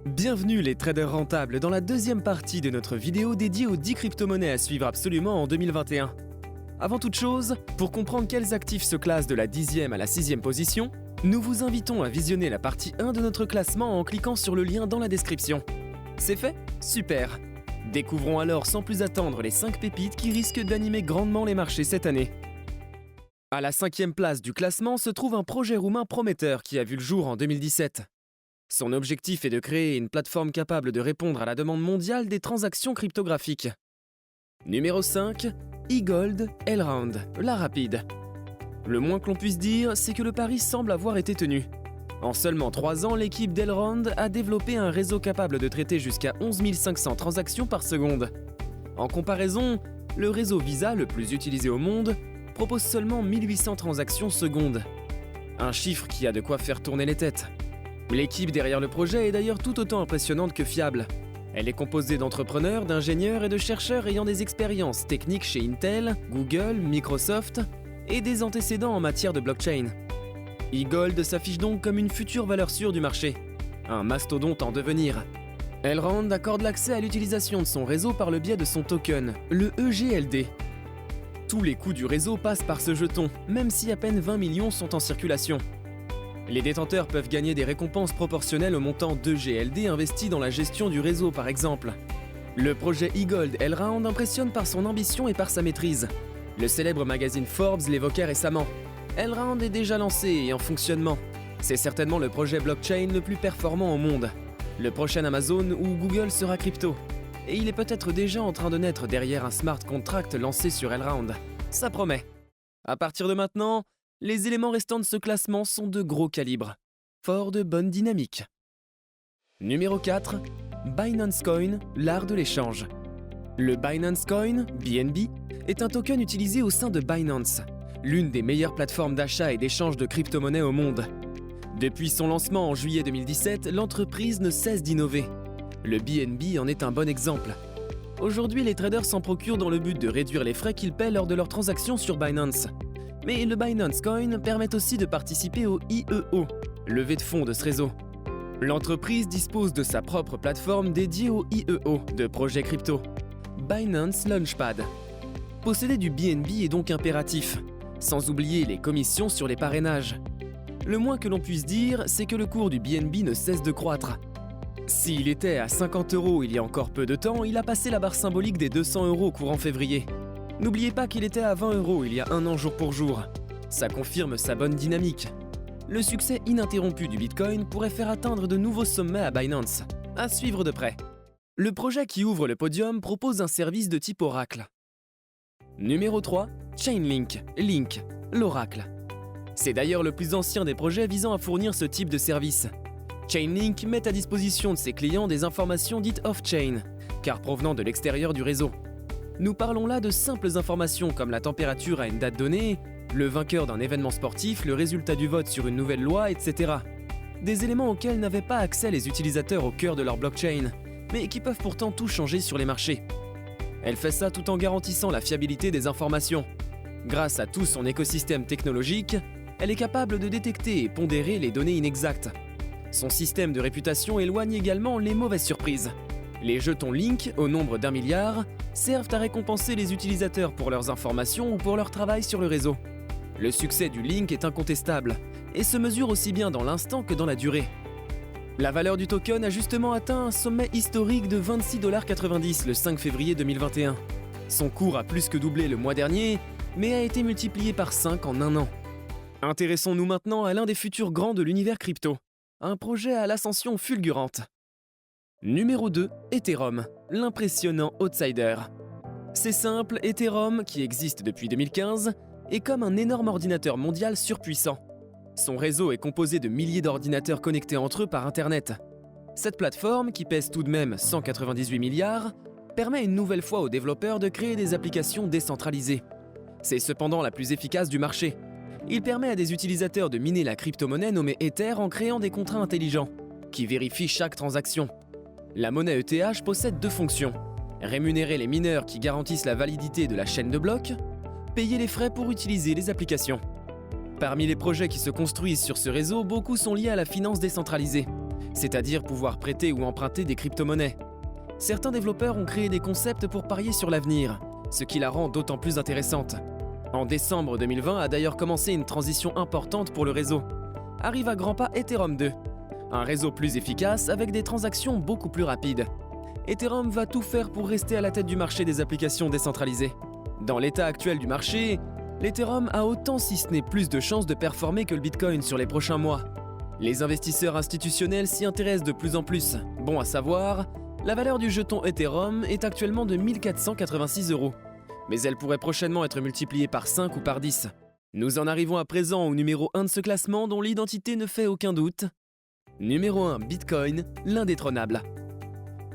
Bienvenue les traders rentables dans la deuxième partie de notre vidéo dédiée aux 10 crypto-monnaies à suivre absolument en 2021. Avant toute chose, pour comprendre quels actifs se classent de la 10e à la 6e position, nous vous invitons à visionner la partie 1 de notre classement en cliquant sur le lien dans la description. C'est fait? Super! Découvrons alors sans plus attendre les 5 pépites qui risquent d'animer grandement les marchés cette année. À la 5e place du classement se trouve un projet roumain prometteur qui a vu le jour en 2017. Son objectif est de créer une plateforme capable de répondre à la demande mondiale des transactions cryptographiques. Numéro 5, eGold Elrond, la rapide. Le moins que l'on puisse dire, c'est que le pari semble avoir été tenu. En seulement 3 ans, l'équipe d'Elrond a développé un réseau capable de traiter jusqu'à 11 500 transactions par seconde. En comparaison, le réseau Visa, le plus utilisé au monde, propose seulement 1800 transactions secondes. Un chiffre qui a de quoi faire tourner les têtes. L'équipe derrière le projet est d'ailleurs tout autant impressionnante que fiable. Elle est composée d'entrepreneurs, d'ingénieurs et de chercheurs ayant des expériences techniques chez Intel, Google, Microsoft et des antécédents en matière de blockchain. eGold s'affiche donc comme une future valeur sûre du marché, un mastodonte en devenir. Elrond accorde l'accès à l'utilisation de son réseau par le biais de son token, le EGLD. Tous les coûts du réseau passent par ce jeton, même si à peine 20 millions sont en circulation. Les détenteurs peuvent gagner des récompenses proportionnelles au montant d'EGLD investi dans la gestion du réseau par exemple. Le projet eGold Elrond impressionne par son ambition et par sa maîtrise. Le célèbre magazine Forbes l'évoquait récemment. Elrond est déjà lancé et en fonctionnement. C'est certainement le projet blockchain le plus performant au monde. Le prochain Amazon ou Google sera crypto. Et il est peut-être déjà en train de naître derrière un smart contract lancé sur Elrond. Ça promet. À partir de maintenant, les éléments restants de ce classement sont de gros calibre, fort de bonne dynamique. Numéro 4, Binance Coin, l'art de l'échange. Le Binance Coin, BNB, est un token utilisé au sein de Binance, l'une des meilleures plateformes d'achat et d'échange de crypto-monnaies au monde. Depuis son lancement en juillet 2017, l'entreprise ne cesse d'innover. Le BNB en est un bon exemple. Aujourd'hui, les traders s'en procurent dans le but de réduire les frais qu'ils paient lors de leurs transactions sur Binance. Mais le Binance Coin permet aussi de participer au IEO, levée de fonds de ce réseau. L'entreprise dispose de sa propre plateforme dédiée au IEO de projets crypto, Binance Launchpad. Posséder du BNB est donc impératif, sans oublier les commissions sur les parrainages. Le moins que l'on puisse dire, c'est que le cours du BNB ne cesse de croître. S'il était à 50 € il y a encore peu de temps, il a passé la barre symbolique des 200 € courant février. N'oubliez pas qu'il était à 20 € il y a un an jour pour jour. Ça confirme sa bonne dynamique. Le succès ininterrompu du Bitcoin pourrait faire atteindre de nouveaux sommets à Binance. À suivre de près. Le projet qui ouvre le podium propose un service de type Oracle. Numéro 3, Chainlink, Link, l'Oracle. C'est d'ailleurs le plus ancien des projets visant à fournir ce type de service. Chainlink met à disposition de ses clients des informations dites off-chain, car provenant de l'extérieur du réseau. Nous parlons là de simples informations comme la température à une date donnée, le vainqueur d'un événement sportif, le résultat du vote sur une nouvelle loi, etc. Des éléments auxquels n'avaient pas accès les utilisateurs au cœur de leur blockchain, mais qui peuvent pourtant tout changer sur les marchés. Elle fait ça tout en garantissant la fiabilité des informations. Grâce à tout son écosystème technologique, elle est capable de détecter et pondérer les données inexactes. Son système de réputation éloigne également les mauvaises surprises. Les jetons Link, au nombre d'1 milliard, servent à récompenser les utilisateurs pour leurs informations ou pour leur travail sur le réseau. Le succès du Link est incontestable et se mesure aussi bien dans l'instant que dans la durée. La valeur du token a justement atteint un sommet historique de 26,90 $ le 5 février 2021. Son cours a plus que doublé le mois dernier, mais a été multiplié par 5 en un an. Intéressons-nous maintenant à l'un des futurs grands de l'univers crypto, un projet à l'ascension fulgurante. Numéro 2, Ethereum, l'impressionnant outsider. C'est simple, Ethereum, qui existe depuis 2015, est comme un énorme ordinateur mondial surpuissant. Son réseau est composé de milliers d'ordinateurs connectés entre eux par Internet. Cette plateforme, qui pèse tout de même 198 milliards, permet une nouvelle fois aux développeurs de créer des applications décentralisées. C'est cependant la plus efficace du marché. Il permet à des utilisateurs de miner la crypto-monnaie nommée Ether en créant des contrats intelligents, qui vérifient chaque transaction. La monnaie ETH possède 2 fonctions. Rémunérer les mineurs qui garantissent la validité de la chaîne de blocs, payer les frais pour utiliser les applications. Parmi les projets qui se construisent sur ce réseau, beaucoup sont liés à la finance décentralisée. c'est-à-dire pouvoir prêter ou emprunter des crypto-monnaies. Certains développeurs ont créé des concepts pour parier sur l'avenir, ce qui la rend d'autant plus intéressante. En décembre 2020 a d'ailleurs commencé une transition importante pour le réseau. Arrive à grands pas Ethereum 2, un réseau plus efficace avec des transactions beaucoup plus rapides. Ethereum va tout faire pour rester à la tête du marché des applications décentralisées. Dans l'état actuel du marché, l'Ethereum a autant si ce n'est plus de chances de performer que le Bitcoin sur les prochains mois. Les investisseurs institutionnels s'y intéressent de plus en plus. Bon à savoir, la valeur du jeton Ethereum est actuellement de 1486 €. Mais elle pourrait prochainement être multipliée par 5 ou par 10. Nous en arrivons à présent au numéro 1 de ce classement dont l'identité ne fait aucun doute. Numéro 1, Bitcoin, l'indétrônable.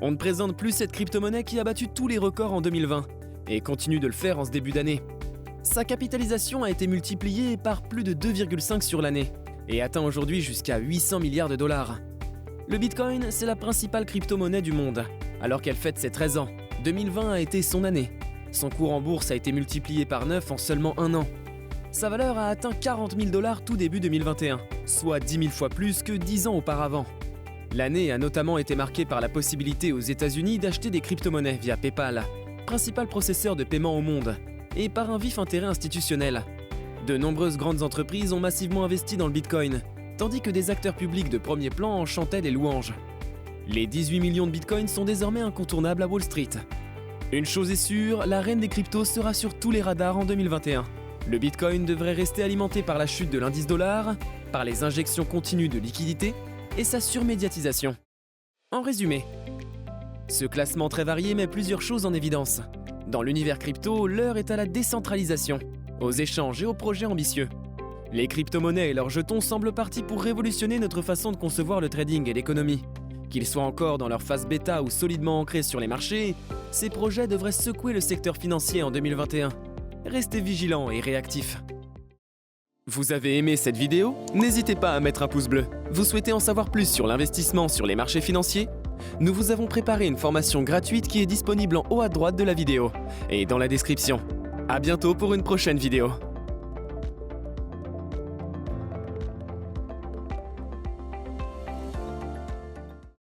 On ne présente plus cette crypto-monnaie qui a battu tous les records en 2020 et continue de le faire en ce début d'année. Sa capitalisation a été multipliée par plus de 2,5 sur l'année et atteint aujourd'hui jusqu'à 800 milliards de dollars. Le Bitcoin, c'est la principale crypto-monnaie du monde, alors qu'elle fête ses 13 ans. 2020 a été son année. Son cours en bourse a été multiplié par 9 en seulement un an. Sa valeur a atteint 40 000 $ tout début 2021, soit 10 000 fois plus que 10 ans auparavant. L'année a notamment été marquée par la possibilité aux États-Unis d'acheter des crypto-monnaies via PayPal, principal processeur de paiement au monde, et par un vif intérêt institutionnel. De nombreuses grandes entreprises ont massivement investi dans le Bitcoin, tandis que des acteurs publics de premier plan en chantaient les louanges. Les 18 millions de Bitcoins sont désormais incontournables à Wall Street. Une chose est sûre, la reine des cryptos sera sur tous les radars en 2021. Le Bitcoin devrait rester alimenté par la chute de l'indice dollar, par les injections continues de liquidités et sa surmédiatisation. En résumé, ce classement très varié met plusieurs choses en évidence. Dans l'univers crypto, l'heure est à la décentralisation, aux échanges et aux projets ambitieux. Les crypto-monnaies et leurs jetons semblent partis pour révolutionner notre façon de concevoir le trading et l'économie. Qu'ils soient encore dans leur phase bêta ou solidement ancrés sur les marchés, ces projets devraient secouer le secteur financier en 2021. Restez vigilants et réactifs. Vous avez aimé cette vidéo? N'hésitez pas à mettre un pouce bleu. Vous souhaitez en savoir plus sur l'investissement sur les marchés financiers? Nous vous avons préparé une formation gratuite qui est disponible en haut à droite de la vidéo et dans la description. À bientôt pour une prochaine vidéo.